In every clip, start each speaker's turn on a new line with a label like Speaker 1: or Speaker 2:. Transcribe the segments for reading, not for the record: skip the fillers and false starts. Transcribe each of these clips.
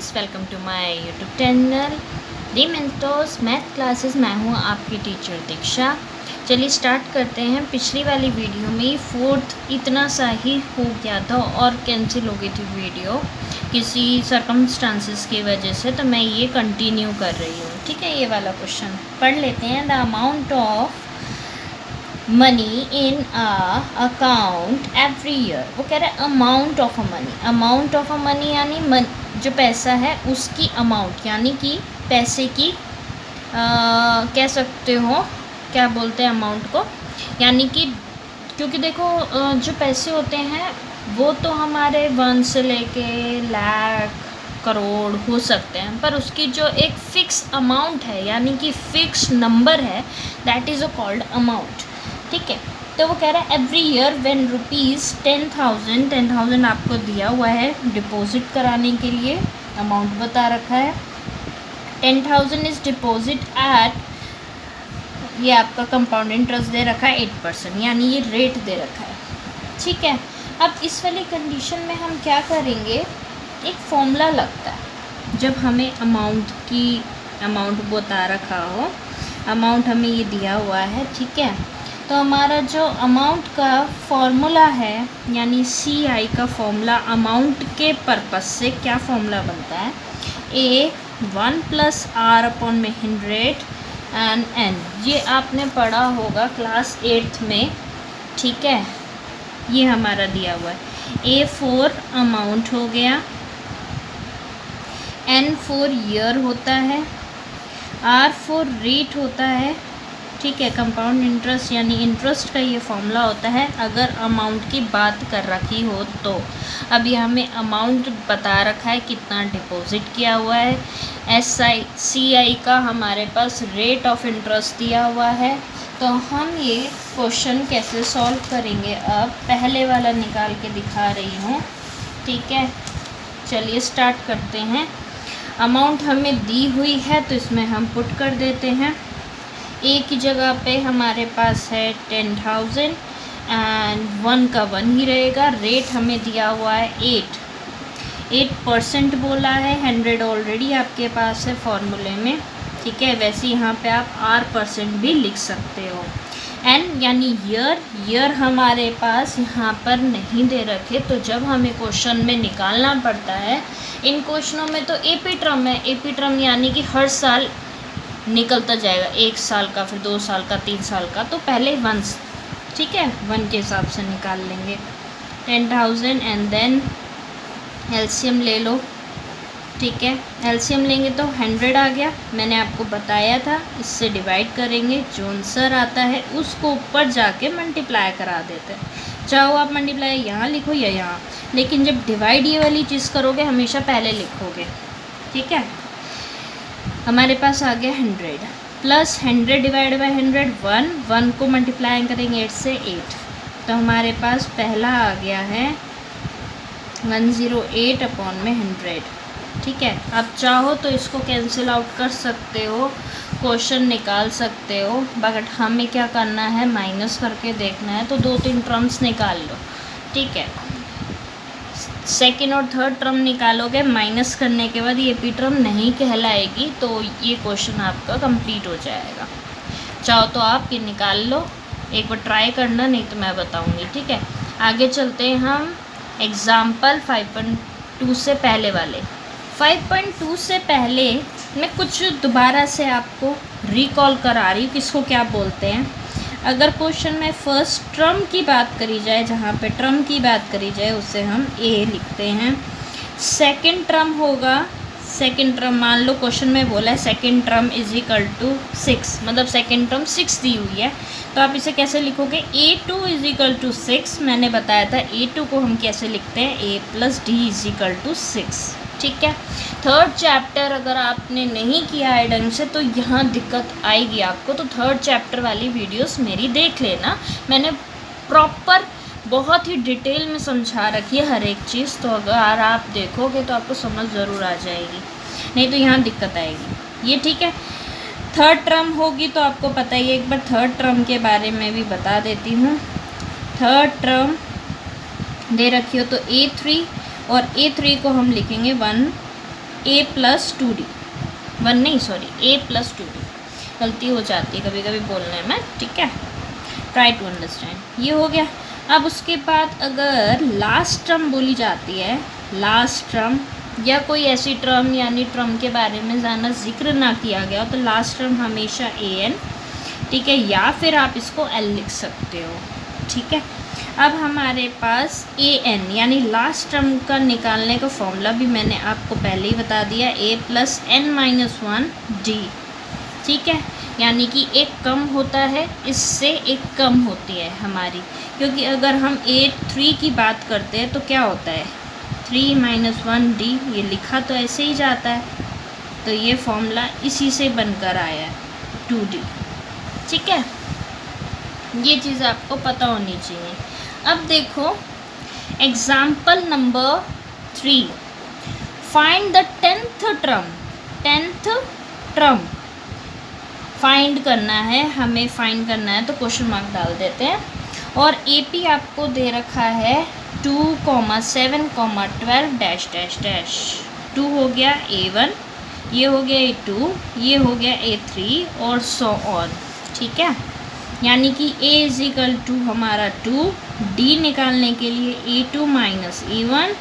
Speaker 1: Friends, welcome to my YouTube channel the Mentos math classes. मैं हूँ आपकी teacher दीक्षा। चलिए स्टार्ट करते हैं। पिछली वाली वीडियो में फोर्थ इतना सा ही हो गया था और कैंसिल हो गई थी वीडियो किसी सरकमस्टांसिस की वजह से, तो मैं ये कंटिन्यू कर रही हूँ। ठीक है, ये वाला क्वेश्चन पढ़ लेते हैं। The amount of money in account every year. वो कह रहा है amount of a money. Amount of a money यानी जो पैसा है उसकी अमाउंट, यानी कि पैसे की कह सकते हो, क्या बोलते हैं अमाउंट को, यानी कि क्योंकि देखो जो पैसे होते हैं वो तो हमारे 1 से लेके लाख करोड़ हो सकते हैं, पर उसकी जो एक फ़िक्स अमाउंट है यानी कि फ़िक्स नंबर है, दैट इज़ कॉल्ड अमाउंट। ठीक है, तो वो कह रहा है एवरी ईयर व्हेन रुपीज़ 10,000 आपको दिया हुआ है डिपॉजिट कराने के लिए, अमाउंट बता रखा है। 10,000 इज़ डिपॉजिट एट, ये आपका कंपाउंड इंटरेस्ट दे रखा है 8%, यानी ये रेट दे रखा है। ठीक है, अब इस वाली कंडीशन में हम क्या करेंगे, एक फॉर्मूला लगता है जब हमें अमाउंट बता रखा हो, अमाउंट हमें ये दिया हुआ है। ठीक है, तो हमारा जो अमाउंट का फॉर्मूला है यानी CI का फॉर्मूला अमाउंट के पर्पस से क्या फॉर्मूला बनता है, A1 + R/100 एंड N। ये आपने पढ़ा होगा क्लास 8th में। ठीक है, ये हमारा दिया हुआ है। A4 अमाउंट हो गया, N4 ईयर होता है, R4 रेट होता है। ठीक है, कंपाउंड इंटरेस्ट यानी इंटरेस्ट का ये फॉर्मूला होता है अगर अमाउंट की बात कर रखी हो तो। अभी हमें अमाउंट बता रखा है कितना डिपॉजिट किया हुआ है, CI का हमारे पास रेट ऑफ इंटरेस्ट दिया हुआ है। तो हम ये क्वेश्चन कैसे सॉल्व करेंगे, अब पहले वाला निकाल के दिखा रही हूँ। ठीक है, चलिए स्टार्ट करते हैं। अमाउंट हमें दी हुई है तो इसमें हम पुट कर देते हैं। ए की जगह पे हमारे पास है 10,000 एंड 1 का 1 ही रहेगा। रेट हमें दिया हुआ है 8% बोला है, 100 ऑलरेडी आपके पास है फॉर्मूले में। ठीक है, वैसे यहाँ पे आप R% भी लिख सकते हो। एन यानी ईयर हमारे पास यहाँ पर नहीं दे रखे, तो जब हमें क्वेश्चन में निकालना पड़ता है, इन क्वेश्चनों में तो AP टर्म है। AP टर्म यानी कि हर साल निकलता जाएगा, 1 साल का, फिर 2 साल का, 3 साल का, तो पहले 1, ठीक है, 1 के हिसाब से निकाल लेंगे। 10,000 एंड देन एलसीएम ले लो। ठीक है, एलसीएम लेंगे तो 100 आ गया, मैंने आपको बताया था। इससे डिवाइड करेंगे, जो आंसर आता है उसको ऊपर जाके मल्टीप्लाई करा देते हैं। चाहो आप मल्टीप्लाई यहाँ लिखो या यहाँ, लेकिन जब डिवाइड ये वाली चीज़ करोगे हमेशा पहले लिखोगे। ठीक है, हमारे पास आ गया 100 प्लस 100 डिवाइड बाई 100 1 को मल्टीप्लाई करेंगे 8 से 8, तो हमारे पास पहला आ गया है 108/100। ठीक है, आप चाहो तो इसको कैंसिल आउट कर सकते हो, क्वेश्चन निकाल सकते हो, बट हमें क्या करना है, माइनस करके देखना है, तो 2-3 टर्म्स निकाल लो। ठीक है, सेकेंड और थर्ड टर्म निकालोगे, माइनस करने के बाद ये पी टर्म नहीं कहलाएगी, तो ये क्वेश्चन आपका कंप्लीट हो जाएगा। चाहो तो आप ये निकाल लो, एक बार ट्राई करना, नहीं तो मैं बताऊंगी। ठीक है, आगे चलते हैं हम एग्ज़ाम्पल 5.2 से पहले वाले। 5.2 से पहले मैं कुछ दोबारा से आपको रिकॉल करा रही हूँ, किसको क्या बोलते हैं। अगर क्वेश्चन में फर्स्ट टर्म की बात करी जाए, जहाँ पे टर्म की बात करी जाए उसे हम A लिखते हैं। सेकंड टर्म होगा, सेकंड टर्म मान लो क्वेश्चन में बोला है second term is equal to 6, मतलब सेकंड टर्म 6 दी हुई है, तो आप इसे कैसे लिखोगे, A2 इज इक्वल टू 6। मैंने बताया था A2 को हम कैसे लिखते हैं, A + D is equal to 6। ठीक है, थर्ड चैप्टर अगर आपने नहीं किया है ढंग से तो यहाँ दिक्कत आएगी आपको, तो थर्ड चैप्टर वाली वीडियोस मेरी देख लेना, मैंने प्रॉपर बहुत ही डिटेल में समझा रखी है हर एक चीज़, तो अगर आप देखोगे तो आपको समझ ज़रूर आ जाएगी, नहीं तो यहाँ दिक्कत आएगी ये। ठीक है, थर्ड टर्म होगी तो आपको पता ही है, एक बार थर्ड टर्म के बारे में भी बता देती हूँ। थर्ड टर्म दे रखी हो तो A3, और A3 को हम लिखेंगे 1 ए प्लस 2d, 1 नहीं सॉरी ए प्लस 2d, गलती हो जाती है कभी कभी बोलने में, ठीक है। ट्राई टू अंडरस्टैंड, ये हो गया। अब उसके बाद अगर लास्ट टर्म बोली जाती है, लास्ट टर्म या कोई ऐसी टर्म यानी टर्म के बारे में ज़्यादा जिक्र ना किया गया हो तो लास्ट टर्म हमेशा ए एन, ठीक है, या फिर आप इसको एल लिख सकते हो, ठीक है। अब हमारे पास ए एन यानी लास्ट टर्म का निकालने का फॉर्मूला भी मैंने आपको पहले ही बता दिया, ए प्लस एन माइनस 1 डी, ठीक है। यानी कि एक कम होता है, इससे एक कम होती है हमारी, क्योंकि अगर हम A3 की बात करते हैं तो क्या होता है 3 माइनस 1 डी, ये लिखा तो ऐसे ही जाता है, तो ये फॉर्मूला इसी से बनकर आया है 2D, ठीक है। ये चीज़ आपको पता होनी चाहिए। अब देखो example number 3, find the 10th term, 10th term find करना है, हमें फाइंड करना है तो क्वेश्चन मार्क डाल देते हैं। और AP आपको दे रखा है 2, 7, 12 डैश डैश डैश, 2 हो गया A1, ये हो गया A2, ये हो गया A3 और सो ऑन, ठीक है। यानी कि A इज इक्वल टू हमारा 2, D निकालने के लिए A2 माइनस A1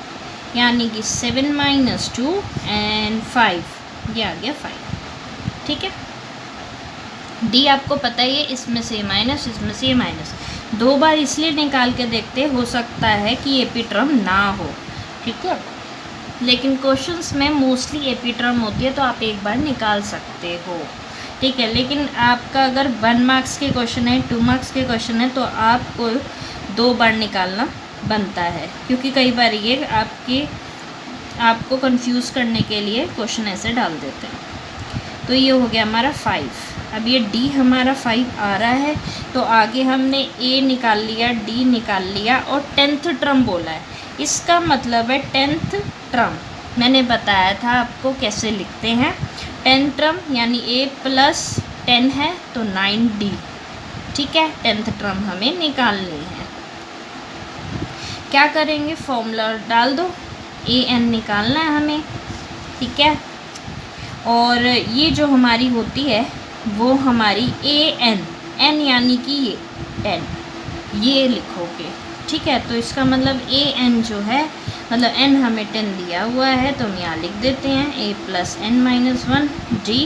Speaker 1: यानी कि 7 माइनस 2 एंड 5, ये आ गया 5, ठीक है। D आपको पता ही है, इसमें से माइनस इसमें से माइनस, 2 बार इसलिए निकाल के देखते, हो सकता है कि AP टर्म ना हो, ठीक है। लेकिन क्वेश्चंस में मोस्टली AP टर्म होती है तो आप एक बार निकाल सकते हो, ठीक है। लेकिन आपका अगर 1 मार्क्स के क्वेश्चन है, 2 मार्क्स के क्वेश्चन है तो आपको 2 बार निकालना बनता है, क्योंकि कई बार ये आपको कंफ्यूज करने के लिए क्वेश्चन ऐसे डाल देते हैं। तो ये हो गया हमारा 5। अब ये D हमारा 5 आ रहा है, तो आगे हमने A निकाल लिया, D निकाल लिया और 10th टर्म बोला है, इसका मतलब है 10th टर्म मैंने बताया था आपको कैसे लिखते हैं। 10th टर्म यानी A प्लस 10 है तो 9D, ठीक है। 10th टर्म हमें निकालनी है, क्या करेंगे फॉर्मूला डाल दो, AN निकालना है हमें, ठीक है। और ये जो हमारी होती है वो हमारी AN, N यानी कि ये 10, ये लिखोगे, ठीक है। तो इसका मतलब AN जो है, मतलब N हमें 10 दिया हुआ है तो हम यहाँ लिख देते हैं A plus N minus 1 D,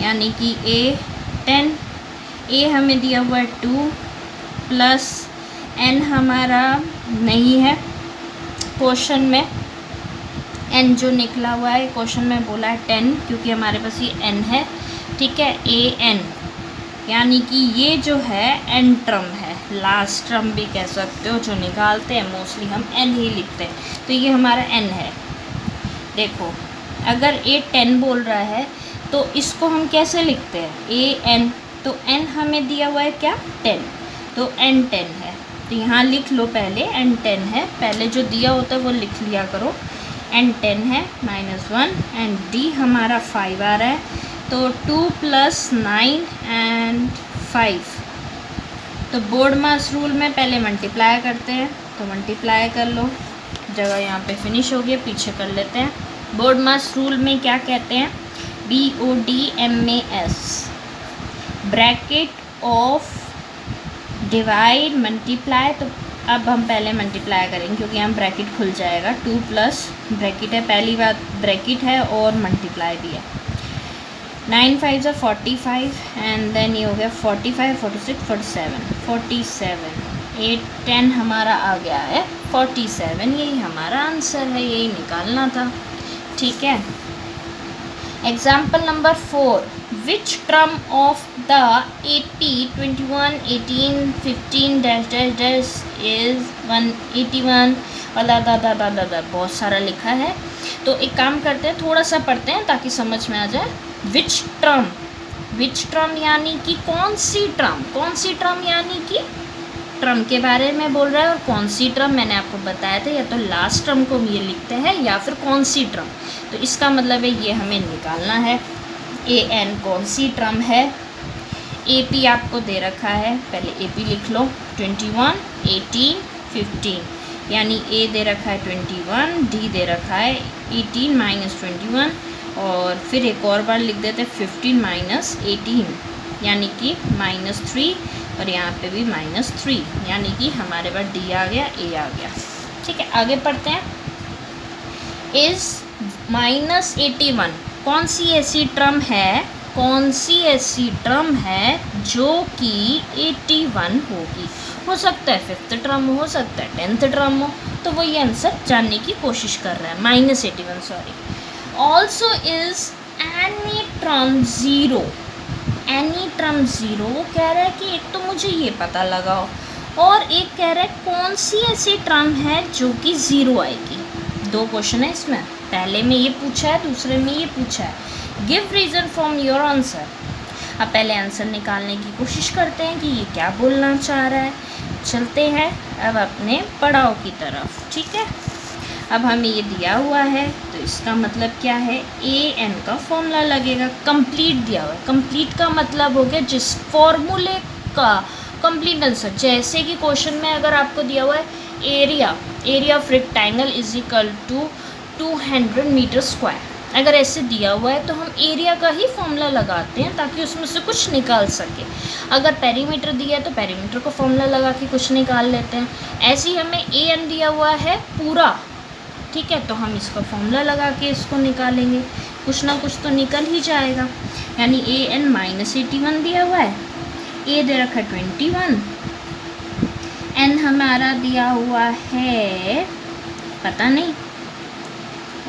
Speaker 1: यानी कि A10, A हमें दिया हुआ है 2 प्लस N हमारा नहीं है क्वेश्चन में, N जो निकला हुआ है क्वेश्चन में बोला है 10, क्योंकि हमारे पास ये N है, ठीक है। AN यानी कि ये जो है N टर्म है, लास्ट टर्म भी कह सकते हो, जो निकालते हैं मोस्टली हम N ही लिखते हैं, तो ये हमारा N है। देखो अगर A 10 बोल रहा है तो इसको हम कैसे लिखते हैं AN, तो N हमें दिया हुआ है क्या 10, तो N 10 है, तो यहाँ लिख लो पहले N 10 है, पहले जो दिया होता है वो लिख लिया करो। N 10 है माइनस 1 एंड D हमारा 5 आ रहा है, तो 2 प्लस 9 एंड 5, तो बोर्ड मास रूल में पहले मल्टीप्लाई करते हैं, तो मल्टीप्लाई कर लो, जगह यहाँ पे फिनिश हो गई, पीछे कर लेते हैं। बोर्ड मास रूल में क्या कहते हैं, BODMAS, bracket of divide multiply, तो अब हम पहले मल्टीप्लाई करेंगे क्योंकि यहाँ ब्रैकेट खुल जाएगा, 2 प्लस ब्रैकेट है, पहली बात ब्रैकेट है और मल्टीप्लाई भी है, 9 5 45 एंड देन ये हो गया 45 46 47 47, 8 10 हमारा आ गया है 47, यही हमारा आंसर है, यही निकालना था, ठीक है। Example number 4, which term of the AP 21 18 15 dash dash dash is 181, दा बहुत सारा लिखा है, तो एक काम करते हैं थोड़ा सा पढ़ते हैं ताकि समझ में आ जाए। विच टर्म यानी कि कौन सी टर्म यानी कि टर्म के बारे में बोल रहा है, और कौन सी टर्म मैंने आपको बताया था, या तो लास्ट टर्म को ये लिखते हैं या फिर कौन सी टर्म, तो इसका मतलब है ये हमें निकालना है। AN कौन सी टर्म है, AP आपको दे रखा है, पहले AP लिख लो, 21 18 15, यानी ए दे रखा है 21, डी दे रखा है 18 माइनस 21, और फिर एक और बार लिख देते हैं 15 माइनस 18 यानी कि -3, और यहाँ पे भी -3 यानी कि हमारे पास डी आ गया, ए आ गया। ठीक है, आगे पढ़ते हैं। इस -81 कौन सी ऐसी टर्म है जो कि 81 होगी? हो सकता है 5th टर्म हो सकता है 10th टर्म हो, तो वो ये आंसर जानने की कोशिश कर रहा है। -81 sorry. Also is any term zero, वो कह रहा है कि एक तो मुझे ये पता लगाओ, और एक कह रहा है कौन सी ऐसी टर्म है जो कि ज़ीरो आएगी। 2 क्वेश्चन है इसमें, पहले में ये पूछा है, दूसरे में ये पूछा है। Give reason from your answer. अब पहले आंसर निकालने की कोशिश करते हैं कि ये क्या बोलना चाह रहा है। चलते हैं अब अपने पड़ाव की तरफ। ठीक है, अब हमें ये दिया हुआ है, तो इसका मतलब क्या है, ए एन का फॉर्मूला लगेगा। कंप्लीट दिया हुआ है, कंप्लीट का मतलब हो गया जिस फॉर्मूले का कंप्लीट आंसर। जैसे कि क्वेश्चन में अगर आपको दिया हुआ है area of rectangle is equal to 200 metre square, अगर ऐसे दिया हुआ है तो हम एरिया का ही फॉर्मूला लगाते हैं ताकि उसमें से कुछ निकाल सके। अगर पेरीमीटर दिया है तो पेरीमीटर का फॉर्मूला लगा के कुछ निकाल लेते हैं। ऐसे ही हमें ए एन दिया हुआ है पूरा, ठीक है, तो हम इसका फॉर्मूला लगा के इसको निकालेंगे, कुछ ना कुछ तो निकल ही जाएगा। यानी ए एन -81 दिया हुआ है, ए दे रखा है 21, एन हमारा दिया हुआ है पता नहीं,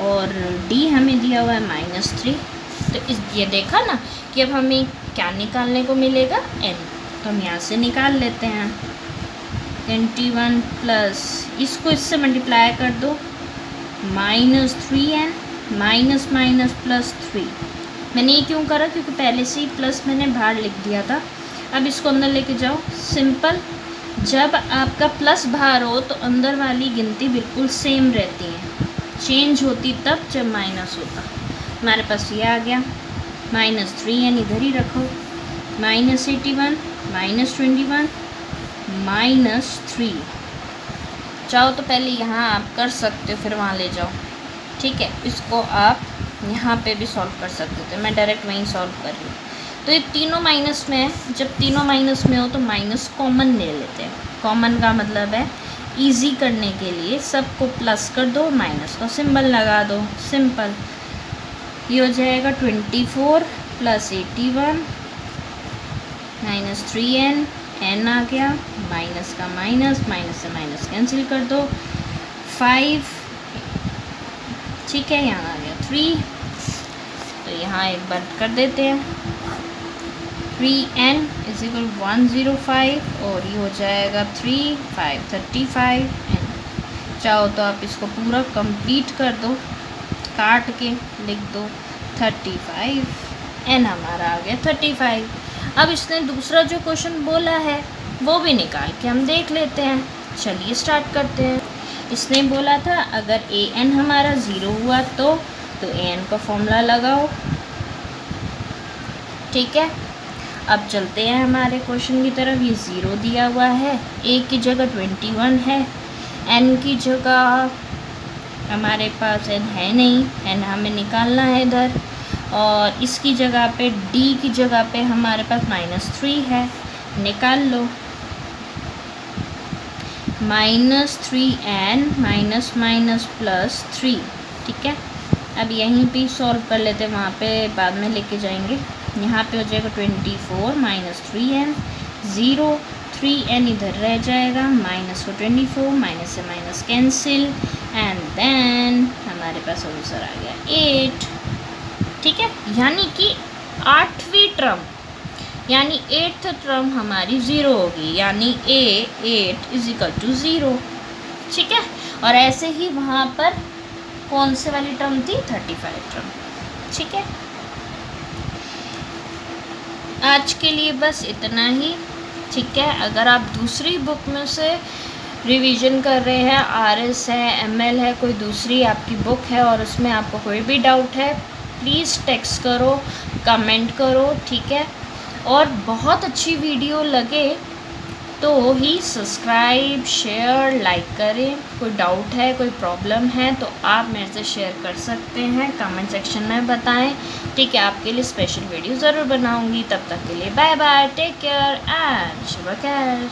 Speaker 1: और डी हमें दिया हुआ है -3। तो इस ये देखा ना कि अब हमें क्या निकालने को मिलेगा, एन, तो हम यहाँ से निकाल लेते हैं। 21 प्लस इसको इससे मल्टीप्लाई कर दो, -3n माइनस माइनस प्लस 3। मैंने ये क्यों करा, क्योंकि पहले से ही प्लस मैंने बाहर लिख दिया था। अब इसको अंदर लेके जाओ, सिंपल। जब आपका प्लस बाहर हो तो अंदर वाली गिनती बिल्कुल सेम रहती है, चेंज होती तब जब माइनस होता। हमारे पास ये आ गया, -3n इधर ही रखो, -81 -21 -3। चाहो तो पहले यहाँ आप कर सकते हो, फिर वहाँ ले जाओ। ठीक है, इसको आप यहाँ पे भी सॉल्व कर सकते थे, मैं डायरेक्ट वहीं सॉल्व कर रही हूँ। तो ये तीनों माइनस में है, जब तीनों माइनस में हो तो माइनस कॉमन ले लेते हैं। कॉमन का मतलब है इजी करने के लिए सबको प्लस कर दो, माइनस का सिंबल लगा दो, सिंपल। ये हो जाएगा 24 प्लस 81 -3n, n आ गया, माइनस का माइनस, माइनस से माइनस कैंसिल कर दो, 5, ठीक है, यहाँ आ गया 3, तो यहाँ एक बार कर देते हैं, 3n इज इक्वल 105, और ये हो जाएगा 3 5 35n। चाहो तो आप इसको पूरा कंप्लीट कर दो, काट के लिख दो 35, n हमारा आ गया 35। अब इसने दूसरा जो क्वेश्चन बोला है वो भी निकाल के हम देख लेते हैं। चलिए स्टार्ट करते हैं। इसने बोला था अगर ए एन हमारा 0 हुआ तो ए एन का फॉर्मूला लगाओ। ठीक है, अब चलते हैं हमारे क्वेश्चन की तरफ। ये 0 दिया हुआ है, ए की जगह 21 है, एन की जगह हमारे पास एन है नहीं, एन हमें निकालना है इधर, और इसकी जगह पे डी की जगह पे हमारे पास -3 है, निकाल लो। -3n माइनस माइनस प्लस 3, ठीक है। अब यहीं पे सॉल्व कर लेते हैं, वहाँ पे बाद में लेके जाएंगे। यहाँ पे हो जाएगा 24 -3n 0, 3n इधर रह जाएगा, माइनस को 24, माइनस से माइनस कैंसिल, एंड देन हमारे पास आंसर आ गया 8। ठीक है, यानी कि 8वीं टर्म यानी 8th टर्म हमारी 0 होगी, यानी A8 इज इक्वल टू 0। ठीक है, और ऐसे ही वहाँ पर कौन से वाली टर्म थी, 35 टर्म। ठीक है, आज के लिए बस इतना ही। ठीक है, अगर आप दूसरी बुक में से रिवीजन कर रहे हैं, RS है, ML है, कोई दूसरी आपकी बुक है और उसमें आपको कोई भी डाउट है, प्लीज़ टेक्स्ट करो, कमेंट करो। ठीक है, और बहुत अच्छी वीडियो लगे तो ही सब्सक्राइब शेयर लाइक करें। कोई डाउट है, कोई प्रॉब्लम है तो आप मेरे से शेयर कर सकते हैं, कमेंट सेक्शन में बताएं। ठीक है, आपके लिए स्पेशल वीडियो ज़रूर बनाऊंगी। तब तक के लिए bye bye, take care and शब खैर।